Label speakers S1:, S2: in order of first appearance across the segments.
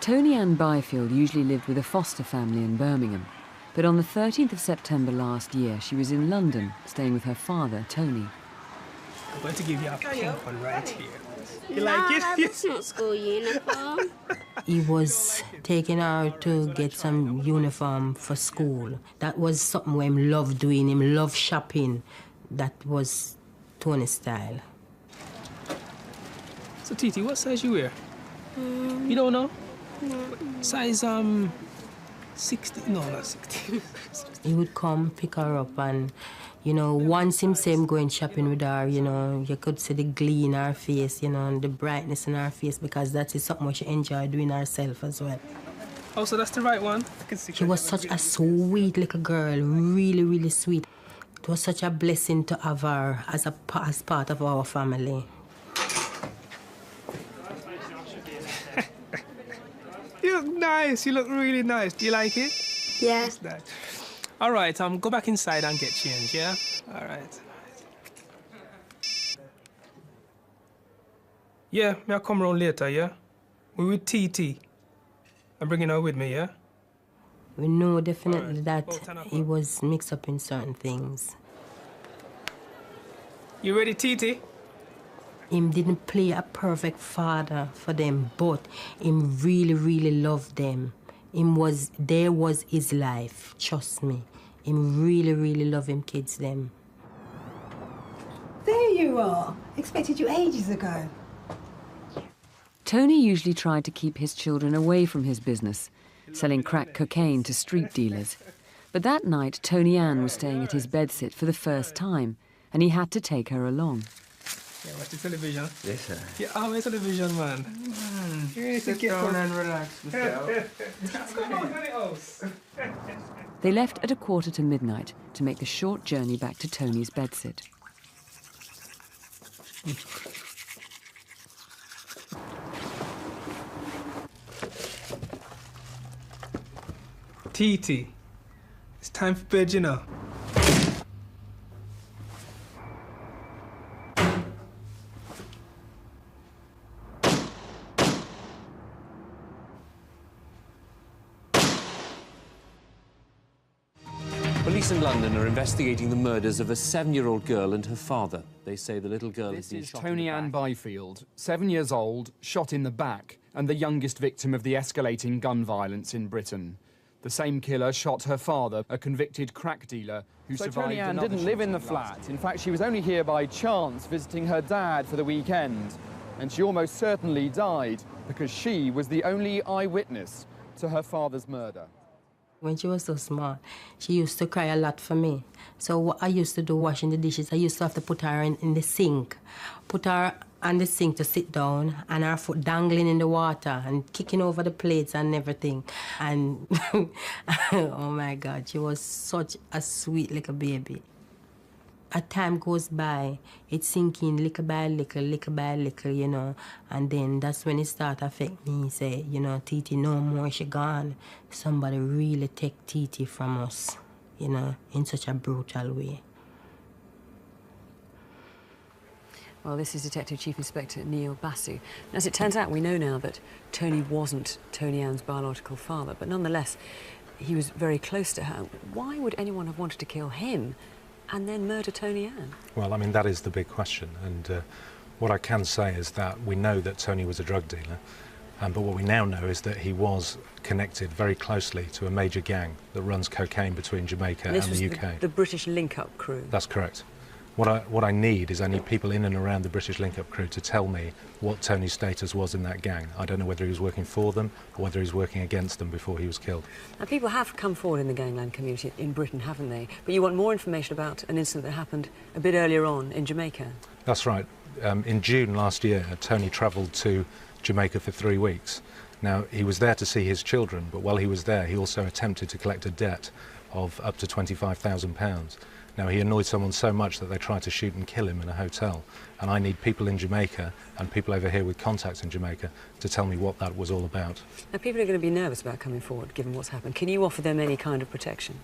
S1: Toni-Ann Byfield usually lived with a foster family in Birmingham, but on the 13th of September last year, she was in London, staying with her father, Tony.
S2: I'm going to give you a pink one right here. You like it?
S3: That's not school uniform.
S4: He was taking her to get some uniform for school. That was something where him loved doing, him loved shopping. That was Tony's style.
S2: So, Titi, what size you wear? You don't know?
S3: No.
S2: Size, 60? No, not 60.
S4: He would come, pick her up, and, you know, once him say him going shopping with her, you know, you could see the glee in her face, you know, and the brightness in her face, because that is something she enjoyed doing herself as well.
S2: Oh, so that's the right one?
S4: She was such a sweet little girl, really, really sweet. It was such a blessing to have her as part of our family.
S2: You look nice. You look really nice. Do you like it?
S3: Yeah.
S2: That's nice. All right, go back inside and get changed, yeah? All right. Yeah, I'll come around later, yeah? We with TT. I'm bringing her with me, yeah?
S4: We know definitely that he was mixed up in certain things.
S2: You ready, TT?
S4: Him didn't play a perfect father for them, but him really, really loved them. There was his life, trust me. Him really, really love him kids, them.
S5: There you are. Expected you ages ago.
S1: Tony usually tried to keep his children away from his business, selling crack cocaine to street dealers. But that night, Toni-Ann was staying at his bedsit for the first time, and he had to take her along.
S2: Yeah, watch the television.
S6: Yes, sir.
S2: Yeah, watch television, man. You need to get down
S6: and relax, Mr.
S2: Come on, honey house.
S1: They left at 1:45 to make the short journey back to Tony's bedsit.
S2: TT, it's time for bed, you know.
S7: Police in London are investigating the murders of a 7-year-old girl and her father. They say the little girl has been shot in the back.
S8: Toni-Ann Byfield, 7 years old, shot in the back, and the youngest victim of the escalating gun violence in Britain. The same killer shot her father, a convicted crack dealer who survived another
S9: Toni-Ann didn't live in the flat. In fact, she was only here by chance visiting her dad for the weekend. And she almost certainly died because she was the only eyewitness to her father's murder.
S4: When she was so small, she used to cry a lot for me. So what I used to do, washing the dishes, I used to have to put her in the sink. Put her on the sink to sit down, and her foot dangling in the water and kicking over the plates and everything. And, oh my God, she was such a sweet little baby. As time goes by, it's sinking little by little, you know, and then that's when it started to affect me. Say, you know, Titi no more, she gone. Somebody really take Titi from us, you know, in such a brutal way.
S1: Well, this is Detective Chief Inspector Neil Basu. As it turns out, we know now that Tony wasn't Toni-Ann's biological father, but nonetheless, he was very close to her. Why would anyone have wanted to kill him and then murder Toni-Ann?
S10: Well, I mean, that is the big question. And what I can say is that we know that Tony was a drug dealer, but what we now know is that he was connected very closely to a major gang that runs cocaine between Jamaica and the UK.
S1: The British link-up crew.
S10: That's correct. What I need is I need people in and around the British link-up crew to tell me what Tony's status was in that gang. I don't know whether he was working for them or whether he was working against them before he was killed.
S1: Now, people have come forward in the gangland community in Britain, haven't they? But you want more information about an incident that happened a bit earlier on in Jamaica.
S10: That's right. In June last year, Tony travelled to Jamaica for 3 weeks. Now, he was there to see his children, but while he was there, he also attempted to collect a debt of up to £25,000. Now, he annoyed someone so much that they tried to shoot and kill him in a hotel. And I need people in Jamaica and people over here with contacts in Jamaica to tell me what that was all about.
S1: Now, people are going to be nervous about coming forward, given what's happened. Can you offer them any kind of protection?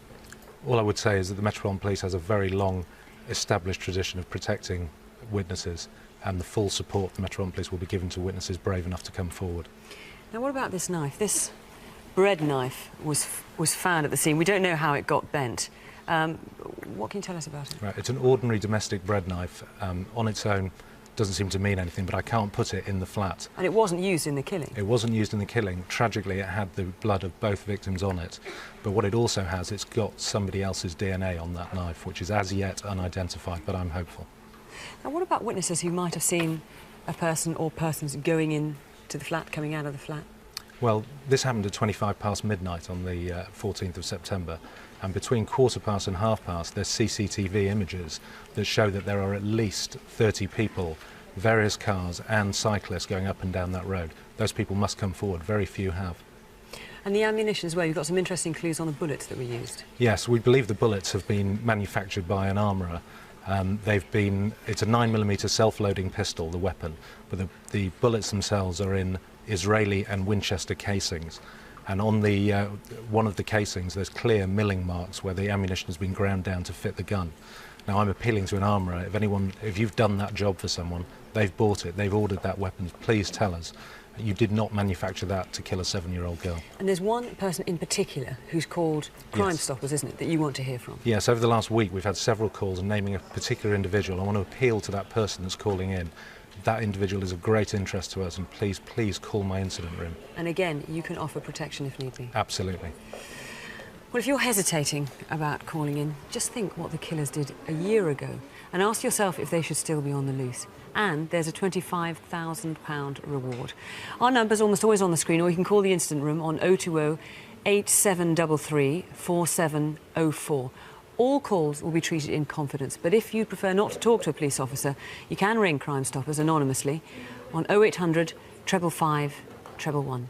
S10: All I would say is that the Metropolitan Police has a very long established tradition of protecting witnesses, and the full support the Metropolitan Police will be given to witnesses brave enough to come forward.
S1: Now, what about this knife? This bread knife was found at the scene. We don't know how it got bent. What can you tell us about it?
S10: Right, it's an ordinary domestic bread knife. On its own, doesn't seem to mean anything, but I can't put it in the flat.
S1: And it wasn't used in the killing?
S10: It wasn't used in the killing. Tragically, it had the blood of both victims on it. But what it also has, it's got somebody else's DNA on that knife, which is as yet unidentified, but I'm hopeful.
S1: Now, what about witnesses who might have seen a person or persons going in to the flat, coming out of the flat?
S10: Well, this happened at 25 past midnight on the 14th of September. And between 15:15 and 15:30, there's CCTV images that show that there are at least 30 people, various cars and cyclists going up and down that road. Those people must come forward. Very few have.
S1: And the ammunition as well. You've got some interesting clues on the bullets that were used.
S10: Yes, we believe the bullets have been manufactured by an armourer. It's a 9mm self-loading pistol, the weapon, but the bullets themselves are in Israeli and Winchester casings. And on one of the casings, there's clear milling marks where the ammunition has been ground down to fit the gun. Now, I'm appealing to an armourer. If you've done that job for someone, they've bought it, they've ordered that weapon, please tell us. You did not manufacture that to kill a 7-year-old girl. And
S1: there's one person in particular who's called Crime Stoppers, isn't it, that you want to hear from?
S10: Yes, over the last week we've had several calls naming a particular individual. I want to appeal to that person that's calling in. That individual is of great interest to us, and please, please call my incident room.
S1: And again, you can offer protection if need be.
S10: Absolutely.
S1: Well, if you're hesitating about calling in, just think what the killers did a year ago and ask yourself if they should still be on the loose. And there's a £25,000 reward. Our number's almost always on the screen, or you can call the incident room on 020 8733 4704. All calls will be treated in confidence, but if you prefer not to talk to a police officer, you can ring Crime Stoppers anonymously on 0800 555 111.